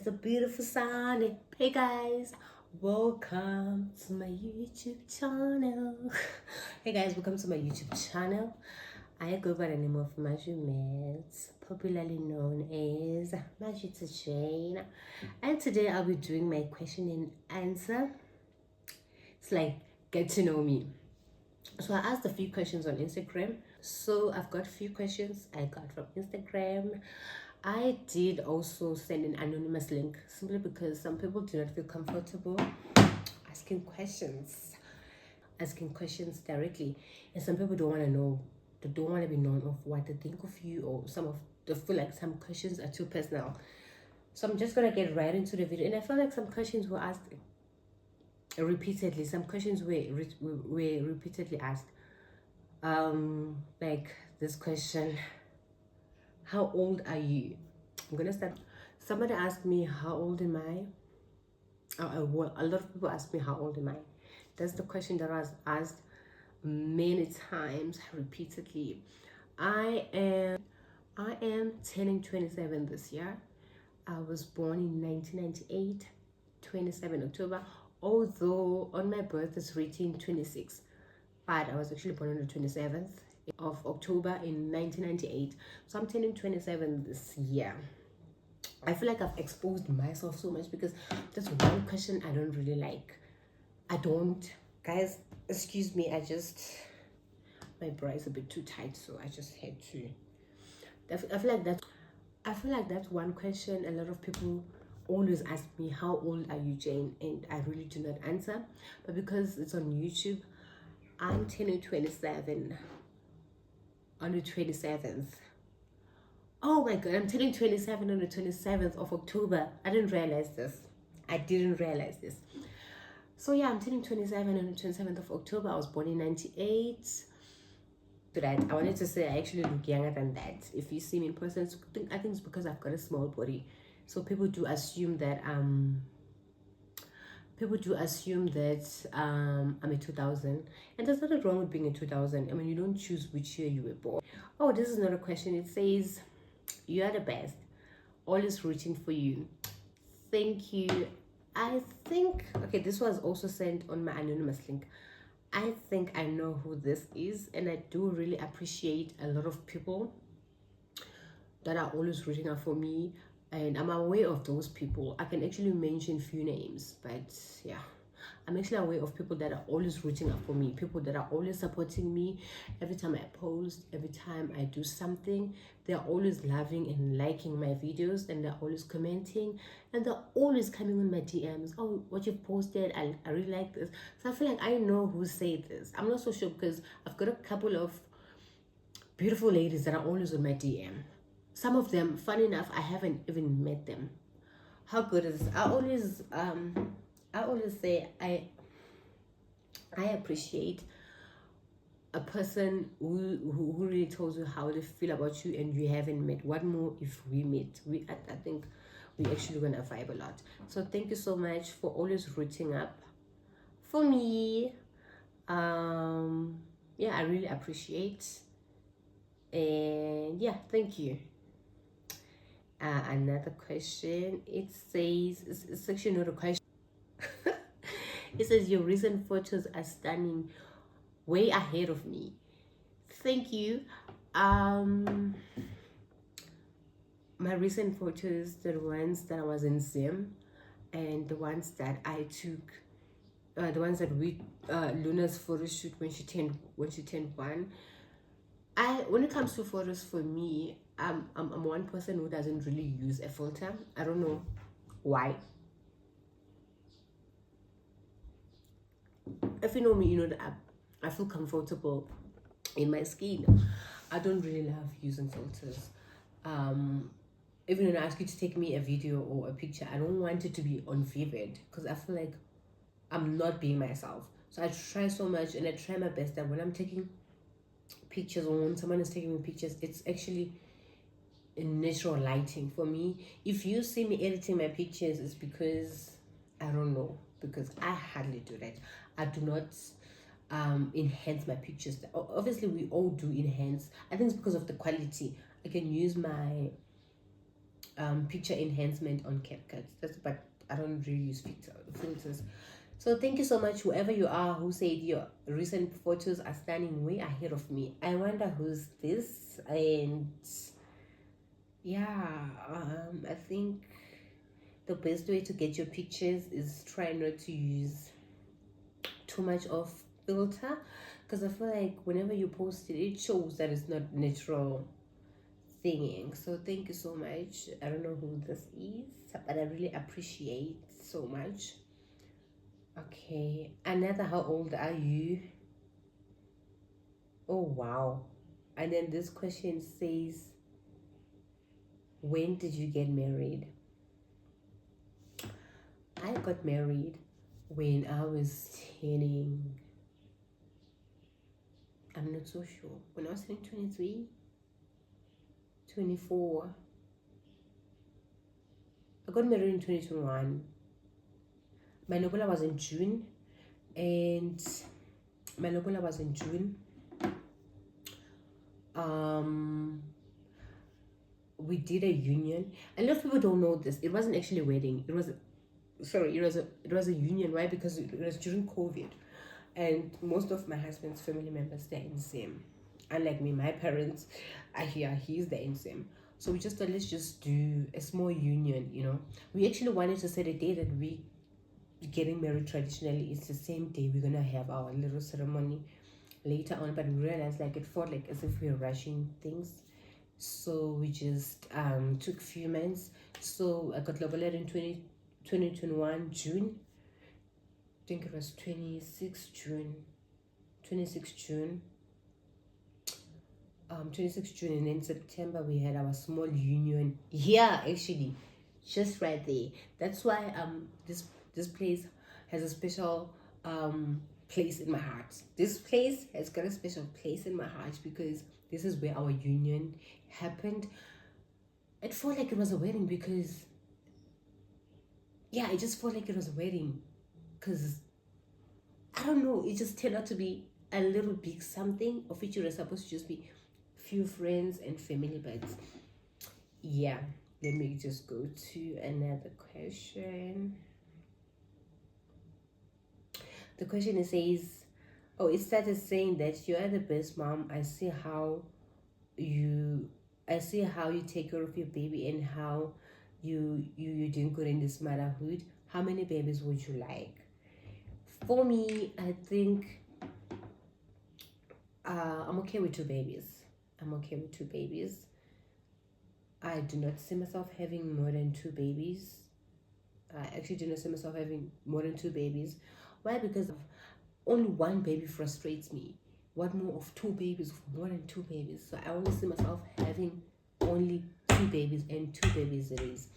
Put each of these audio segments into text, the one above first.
It's a beautiful Sunday. Hey guys, welcome to my YouTube channel. Hey guys, welcome to my YouTube channel. I go by the name of Majumet, popularly known as Majita Jane. And today I'll be doing my question and answer. It's like get to know me. So I asked a few questions on Instagram. So I've got a few questions I got from Instagram. I did also send an anonymous link simply because some people do not feel comfortable asking questions directly, and some people don't want to know, they don't want to be known of what they think of you, or they feel like some questions are too personal. So I'm just gonna get right into the video, and I feel like some questions were asked repeatedly. Some questions were repeatedly asked. Like this question: how old are you? I'm gonna start. Somebody asked me how old am I. Well, a lot of people ask me how old am I. That's the question that I was asked many times, repeatedly. I am turning 27 this year. I was born in 1998, 27 October. Although on my birth it's written 26, but I was actually born on the 27th of October in 1998. So I'm turning 27 this year. I feel like I've exposed myself so much because that's one question I don't really like. Guys, excuse me, my bra is a bit too tight, so I just had to. I feel like that's one question a lot of people always ask me, how old are you, Jane? And I really do not answer. But because it's on YouTube, I'm turning 27 on the 27th. Oh my god, I'm turning 27 on the 27th of October. I didn't realize this. So yeah, I'm turning 27 on the 27th of October. I was born in 98. To that, I wanted to say I actually look younger than that. If you see me in person, I think it's because I've got a small body. So people do assume that I'm a 2000, and there's nothing wrong with being a 2000. I mean, you don't choose which year you were born. Oh, this is not a question. It says, you are the best, always rooting for you. Thank you. I think, okay, this was also sent on my anonymous link. I think I know who this is, and I do really appreciate a lot of people that are always rooting out for me, and I'm aware of those people. I can actually mention few names, but yeah, I'm actually aware of people that are always rooting out for me, people that are always supporting me. Every time I post, every time I do something, they're always loving and liking my videos, and they're always commenting, and they're always coming on my DMs. Oh, what you posted, I really like this. So I feel like I know who said this. I'm not so sure because I've got a couple of beautiful ladies that are always on my DM. Some of them, funny enough, I haven't even met them. How good is this? I always say I appreciate a person who really tells you how they feel about you and you haven't met. What more if we meet? I think we actually gonna vibe a lot. So thank you so much for always rooting up for me. Yeah, I really appreciate, and yeah, thank you. Another question. It says, it's actually not a question. It says, your recent photos are stunning, way ahead of me. Thank you. My recent photos, the ones that I was in Zim, and the ones that I took, the ones that we Luna's photo shoot when she turned 1. When it comes to photos, for me, I'm one person who doesn't really use a filter. I don't know why. If you know me, you know that I feel comfortable in my skin. I don't really love using filters. Even when I ask you to take me a video or a picture, I don't want it to be on vivid because I feel like I'm not being myself. So I try so much, and I try my best that when I'm taking pictures, or when someone is taking me pictures, it's actually in natural lighting for me. If you see me editing my pictures, it's because I don't know, because I hardly do that. I do not enhance my pictures. Obviously we all do enhance. I think it's because of the quality. I can use my picture enhancement on CapCut. That's, but I don't really use filters. So thank you so much, whoever you are who said your recent photos are standing way ahead of me. I wonder who's this. And yeah, I think the best way to get your pictures is try not to use too much of filter, because I feel like whenever you post it, it shows that it's not natural singing. So thank you so much. I don't know who this is, but I really appreciate so much. Okay, another, how old are you? Oh wow. And then this question says, when did you get married? I got married when I was turning, I'm not so sure, when I was turning 23, 24. I got married in 2021. My lobola was in June, and my lobola was in June. We did a union. A lot of people don't know this. It wasn't actually a wedding. It was a union. Why? Because it was during COVID, and most of my husband's family members, they're in same. Unlike me, my parents are here. He's the NSM. So we just thought, let's just do a small union. We actually wanted to set a day that we getting married traditionally. It's the same day we're gonna have our little ceremony later on, but we realized like it felt like as if we were rushing things, so we just took a few months. So I got lobola in 2021 June. I think it was 26 June 26 June 26 June, and in September we had our small union here, actually, just right there. That's why this place has a special place in my heart. This place has got a special place in my heart because this is where our union happened. It felt like it was a wedding because, yeah, it just felt like it was a wedding because, I don't know, it just turned out to be a little big something of which you were supposed to just be few friends and family. But yeah, let me just go to another question. The question says, oh, it started saying that you are the best mom. I see how you take care of your baby and how you're doing good in this motherhood. How many babies would you like? For me, I think I'm okay with 2 babies. I do not see myself having more than 2 babies. I actually do not see myself having more than 2 babies. Why? Because only 1 baby frustrates me. What more of 2 babies, more than 2 babies? So I only see myself having only 2 babies, and 2 babies it is.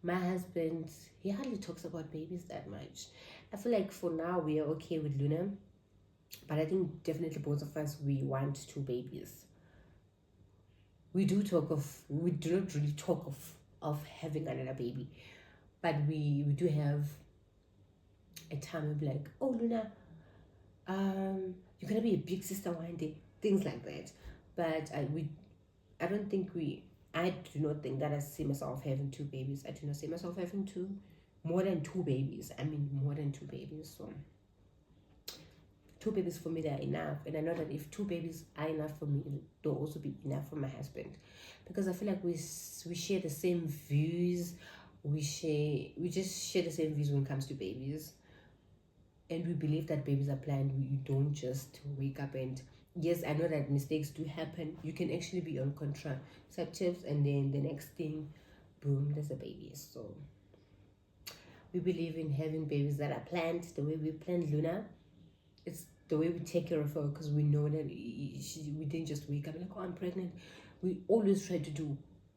My husband, he hardly talks about babies that much. I feel like for now we are okay with Luna, but I think definitely both of us, we want 2 babies. We do not really talk of having another baby, but we do have a time of like, oh Luna, you're gonna be a big sister one day, things like that. But I do not think that I see myself having 2 babies. I do not see myself having more than 2 babies. I mean, more than 2 babies. So 2 babies for me, they're enough. And I know that if 2 babies are enough for me, they'll also be enough for my husband, because I feel like we share the same views. We just share the same views when it comes to babies, and we believe that babies are planned. You don't just wake up and, yes, I know that mistakes do happen. You can actually be on contraceptives and then the next thing, boom, there's a baby. So we believe in having babies that are planned the way we planned Luna. It's the way we take care of her, because we know that we didn't just wake up like, oh, I'm pregnant. We always try to do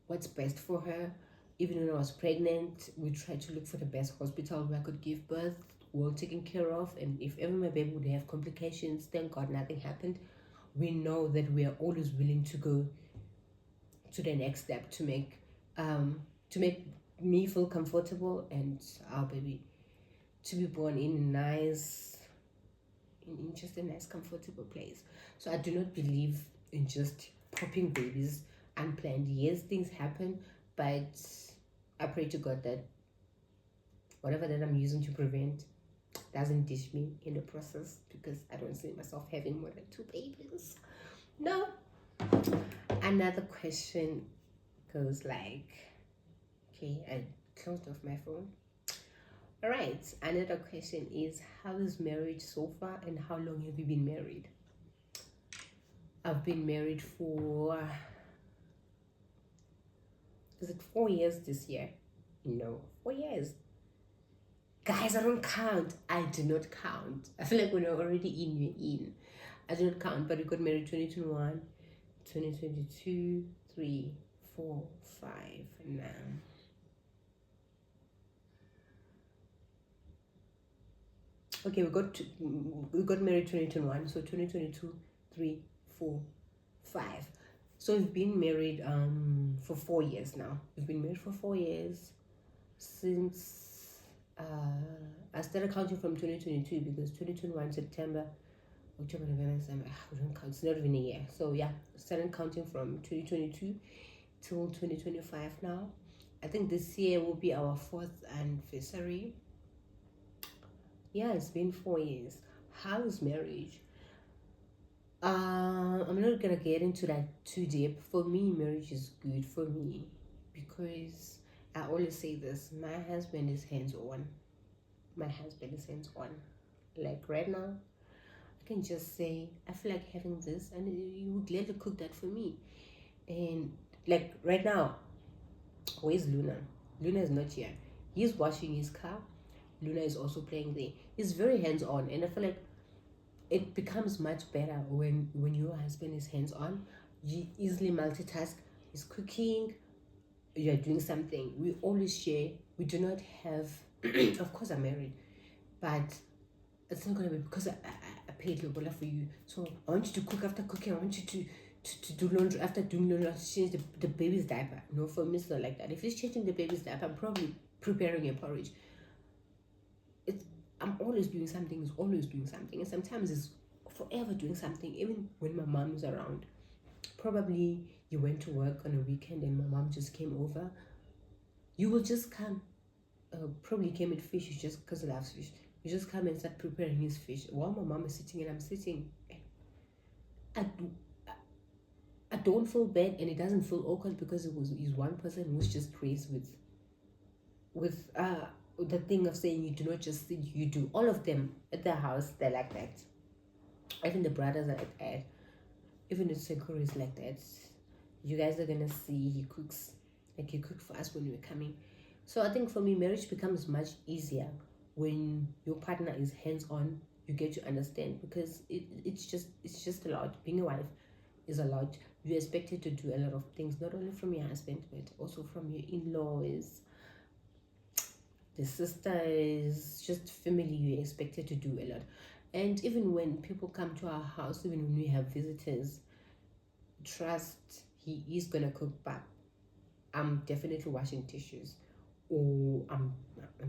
what's best for her. Even when I was pregnant, we tried to look for the best hospital where I could give birth, well taken care of. And if ever my baby would have complications, thank God nothing happened. We know that we are always willing to go to the next step to make me feel comfortable and our baby to be born in just a nice comfortable place. So I do not believe in just popping babies unplanned. Yes, things happen, but I pray to God that whatever that I'm using to prevent doesn't dish me in the process, because I don't see myself having more than 2 babies. No. Another question goes like, okay, I closed off my phone. All right, another question is, how is marriage so far and how long have you been married? I've been married for, is it 4 years this year? No, 4 years. Guys, I don't count. I do not count. I feel like when you're already in, you're in. I do not count, but we got married 2021, 2022, 3, 4, 5, now. Okay, we got married 2021, so 2022, 3, 4, 5. So we've been married for 4 years now. We've been married for 4 years since I started counting from 2022, because 2021 September, October, November, December, we don't count. It's not even a year. So yeah, started counting from 2022 till 2025 now. I think this year will be our 4th anniversary. Yeah, it's been 4 years. How is marriage? I'm not gonna get into that too deep. For me, marriage is good for me because I always say this: my husband is hands on. My husband is hands on. Like right now, I can just say I feel like having this, and you would gladly cook that for me. And like right now, where's Luna? Luna is not here. He's washing his car. Luna is also playing there. He's very hands on, and I feel like it becomes much better when your husband is hands on. You easily multitask. He's cooking. You're doing something. We always share. We do not have. Of course, I'm married, but it's not gonna be because I paid Lobola for you. So I want you to cook after cooking. I want you to do laundry after doing laundry. I change the baby's diaper. No, for me it's not like that. If he's changing the baby's diaper, I'm probably preparing a porridge. I'm always doing something. He's always doing something, and sometimes it's forever doing something. Even when my mom is around, probably you went to work on a weekend and my mom just came over. You will just come. Probably came with fish. You just because he loves fish. You just come and start preparing his fish while my mom is sitting and I'm sitting. I don't feel bad, and it doesn't feel awkward because he's one person who's just raised with the thing of saying you do not just sit, you do. All of them at the house, they're like that. Even the brothers are like that. Even the Sekuru is like that. You guys are gonna see he cooks. Like he cooked for us when we were coming. So I think for me, marriage becomes much easier when your partner is hands-on. You get to understand, because it's just a lot. Being a wife is a lot. You're expected to do a lot of things, not only from your husband, but also from your in-laws, the sisters, just family. You're expected to do a lot. And even when people come to our house, even when we have visitors, trust he is gonna cook, but I'm definitely washing dishes, or I'm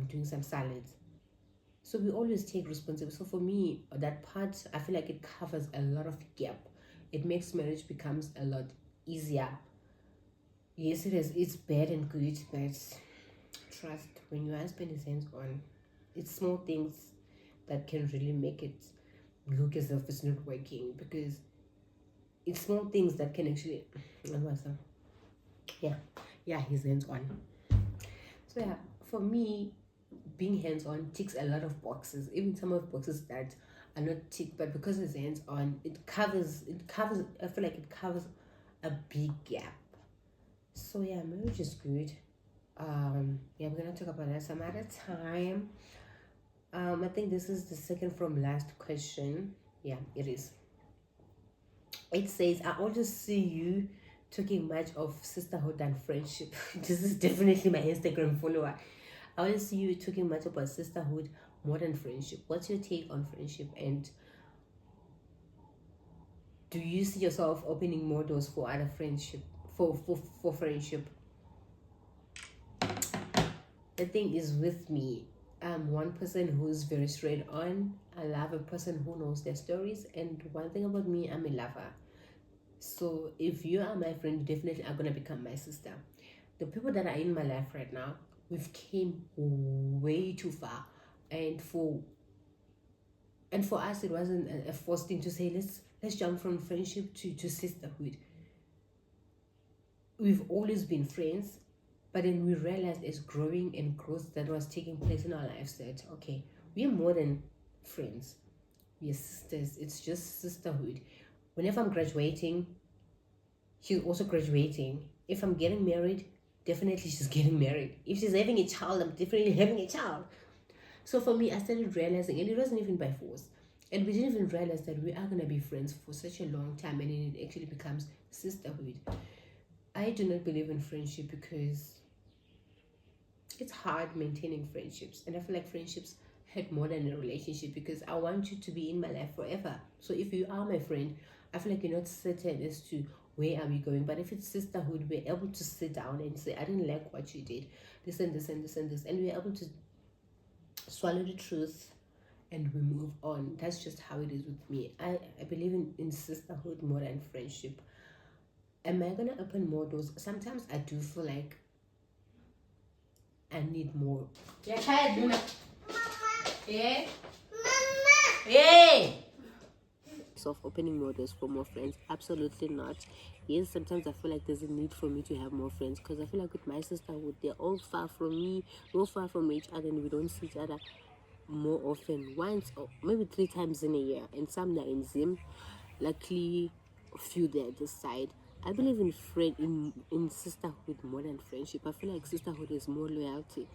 doing some salads. So we always take responsibility. So for me, that part, I feel like it covers a lot of gap. It makes marriage becomes a lot easier. Yes, it is. It's bad and good, but trust, when your husband is hands on, it's small things that can really make it look as if it's not working, because it's small things that can actually. Yeah, he's hands on. So yeah, for me, being hands on ticks a lot of boxes, even some of boxes that are not ticked, but because it's hands on, it covers. I feel like it covers a big gap. So yeah, marriage is good. Yeah, we're gonna talk about that some other time. I think this is the second from last question. Yeah, it is. It says, I always see you talking much of sisterhood and friendship. This is definitely my Instagram follower. I always see you talking much about sisterhood more than friendship. What's your take on friendship? And do you see yourself opening more doors for other friendship, for friendship? The thing is with me, I'm one person who's very straight on. I love a person who knows their stories. And one thing about me, I'm a lover. So if you are my friend, you definitely are going to become my sister. the people that are in my life right now, we've came way too far, and for us, it wasn't a forced thing to say let's jump from friendship to sisterhood. We've always been friends, but then we realized as growing and growth that was taking place in our lives that okay, we are more than friends. We are sisters. It's just sisterhood. Whenever I'm graduating, she's also graduating. If I'm getting married, definitely she's getting married. If she's having a child, I'm definitely having a child. So for me, I started realizing, and it wasn't even by force, and we didn't even realize that we are gonna be friends for such a long time, and then it actually becomes sisterhood. I do not believe in friendship because it's hard maintaining friendships, and I feel like friendships hurt more than a relationship because I want you to be in my life forever. So if you are my friend, I feel like you're not certain as to where are we going. But if it's sisterhood, we're able to sit down and say, I didn't like what you did, this and this and this and this, and we're able to swallow the truth and we move on. That's just how it is with me. I believe in sisterhood more than friendship. Am I gonna open more doors? Sometimes I do feel like I need more. Yeah, tired, Luna. Yeah. Yeah. Of opening more doors for more friends, absolutely not. Yes, sometimes I feel like there's a need for me to have more friends because I feel like with my sisterhood, they're all far from me, all far from each other, and we don't see each other more often, once or maybe 3 times in a year, and some are in Zim. Luckily, a few there this side. I believe in in sisterhood more than friendship. I feel like sisterhood is more loyalty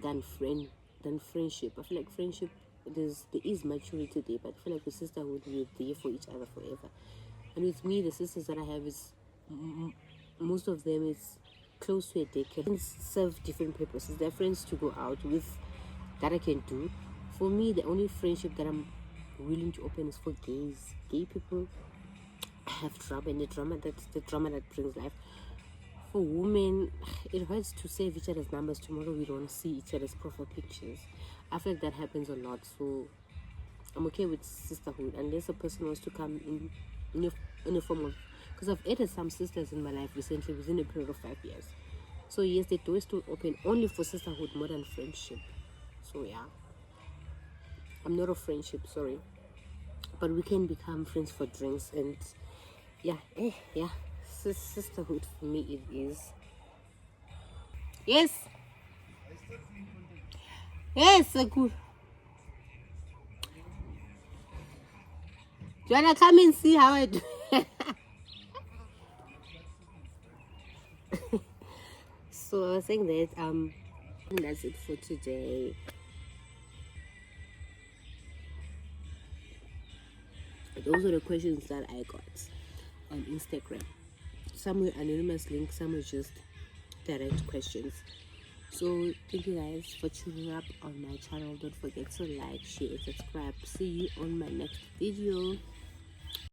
than friendship. I feel like friendship there is maturity there, but I feel like with sisterhood we're there for each other forever. And with me, the sisters that I have is most of them is close to a decade. Serve different purposes. They're friends to go out with that I can do. For me, the only friendship that I'm willing to open is for gays. Gay people have drama, and the drama that brings life. For women, it hurts to save each other's numbers. Tomorrow we don't see each other's profile pictures. I feel like that happens a lot. So I'm okay with sisterhood unless a person wants to come in a form of, because I've added some sisters in my life recently within a period of 5 years. So yes, the door is still open only for sisterhood more than friendship. So yeah, I'm not a friendship, sorry, but we can become friends for drinks and yeah, yeah. Sisterhood for me it is. Yes. Yes, good. Do you wanna come and see how I do? So I was saying that that's it for today. Those are the questions that I got on Instagram. Some were anonymous links, some were just direct questions. So thank you guys for tuning up on my channel. Don't forget to like, share, subscribe. See you on my next video.